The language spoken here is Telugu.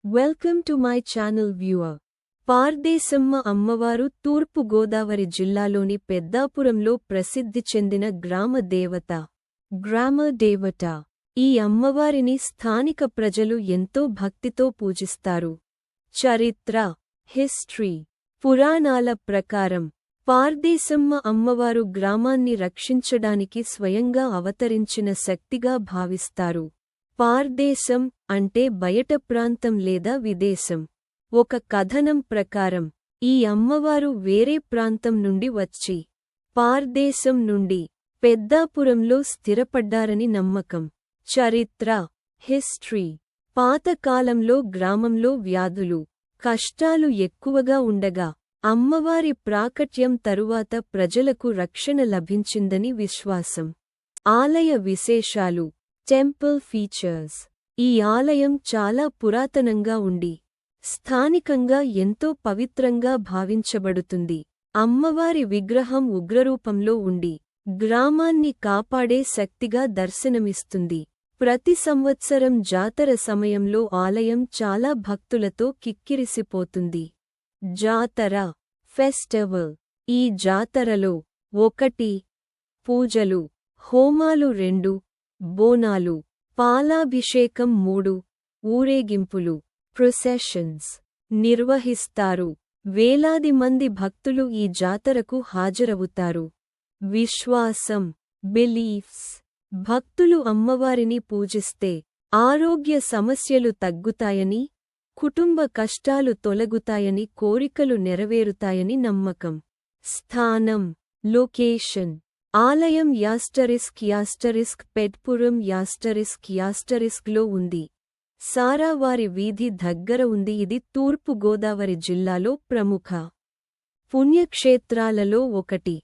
Welcome to my channel viewer. Pardeshamma అమ్మవారు తూర్పు గోదావరి జిల్లాలోని పెద్దాపురంలో ప్రసిద్ధి చెందిన గ్రామ దేవత. ఈ అమ్మవారిని స్థానిక ప్రజలు ఎంతో భక్తితో పూజిస్తారు. చరిత్ర, హిస్టరీ, పురాణాల ప్రకారం పార్దేశమ్మ అమ్మవారు గ్రామాన్ని రక్షించడానికి స్వయంగా అవతరించిన శక్తిగా భావిస్తారు. పార్దేశం అంటే బయట ప్రాంతం లేదా విదేశం. ఒక కథనం ప్రకారం ఈ అమ్మవారు వేరే ప్రాంతం నుండి వచ్చి పార్దేశం నుండి పెద్దాపురంలో స్థిరపడ్డారని నమ్మకం. చరిత్ర, హిస్టరీ. పాతకాలంలో గ్రామంలో వ్యాధులు, కష్టాలు ఎక్కువగా ఉండగా అమ్మవారి ప్రాకట్యం తరువాత ప్రజలకు రక్షణ లభించిందని విశ్వాసం. ఆలయ విశేషాలు. Temple features. ఈ ఆలయం చాలా పురాతనంగా ఉండి స్థానికంగా ఎంతో పవిత్రంగా భావించబడుతుంది. అమ్మవారి విగ్రహం ఉగ్రరూపంలో ఉండి గ్రామాన్ని కాపాడే శక్తిగా దర్శనమిస్తుంది. ప్రతి సంవత్సరం జాతర సమయంలో ఆలయం చాలా భక్తులతో కిక్కిరిసిపోతుంది. జాతర, ఫెస్టివల్. ఈ జాతరలో 1 పూజలు, హోమాలు 2, బోనాలు, పాలాభిషేకం 3, ఊరేగింపులు, ప్రొసెషన్స్ నిర్వహిస్తారు. వేలాది మంది భక్తులు ఈ జాతరకు హాజరవుతారు. విశ్వాసం, బిలీఫ్స్. భక్తులు అమ్మవారిని పూజిస్తే ఆరోగ్య సమస్యలు తగ్గుతాయని, కుటుంబ కష్టాలు తొలగుతాయని, కోరికలు నెరవేరుతాయని నమ్మకం. స్థానం, లొకేషన్. ఆలయం పెడ్పురం లో ఉంది. సారావారి వీధి దగ్గర ఉంది. ఇది తూర్పు గోదావరి జిల్లాలో ప్రముఖ పుణ్యక్షేత్రాలలో ఒకటి.